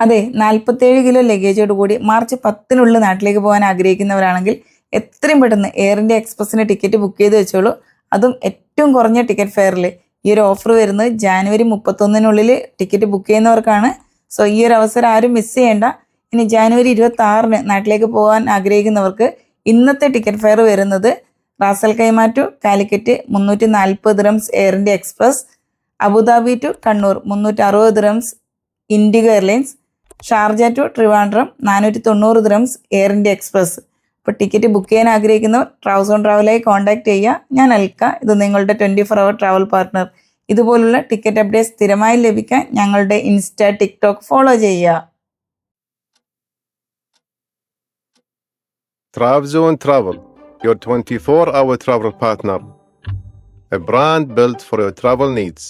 അതെ, 47 കിലോ ലഗേജോട് കൂടി മാർച്ച് 10-നുള്ളിൽ നാട്ടിലേക്ക് പോകാൻ ആഗ്രഹിക്കുന്നവരാണെങ്കിൽ എത്രയും പെട്ടെന്ന് എയർ ഇന്ത്യ എക്സ്പ്രസിന് ടിക്കറ്റ് ബുക്ക് ചെയ്ത് വെച്ചോളൂ. അതും ഏറ്റവും കുറഞ്ഞ ടിക്കറ്റ് ഫെയറിൽ. ഈ ഒരു ഓഫർ വരുന്നത് ജാനുവരി 31-നുള്ളിൽ ടിക്കറ്റ് ബുക്ക് ചെയ്യുന്നവർക്കാണ്. സോ ഈ ഒരു അവസരം ആരും മിസ് ചെയ്യേണ്ട. ഇനി ജാനുവരി 26-ന് നാട്ടിലേക്ക് പോകാൻ ആഗ്രഹിക്കുന്നവർക്ക് ഇന്നത്തെ ടിക്കറ്റ് ഫെയർ വരുന്നത് Ras al Khaimah to Calicut 340 dirhams Air India Express, Abu Dhabi to Kannur 360 dirhams IndiGo airlines, Sharjah to Trivandrum 490 dirhams Air India Express. ഇപ്പോൾ ടിക്കറ്റ് ബുക്ക് ചെയ്യാൻ ആഗ്രഹിക്കുന്നവർ ട്രാവൽസ് ഓൺ ട്രാവലായി കോൺടാക്ട് ചെയ്യുക. ഞാൻ അൽക്ക, ഇത് നിങ്ങളുടെ 24 അവർ ട്രാവൽ പാർട്ട്ണർ. ഇതുപോലുള്ള ടിക്കറ്റ് അപ്ഡേറ്റ് സ്ഥിരമായി ലഭിക്കാൻ ഞങ്ങളുടെ ഇൻസ്റ്റ, ടിക്ടോക്ക് ഫോളോ ചെയ്യുക. TravZone Travel, your 24-hour travel partner. A brand built for your travel needs.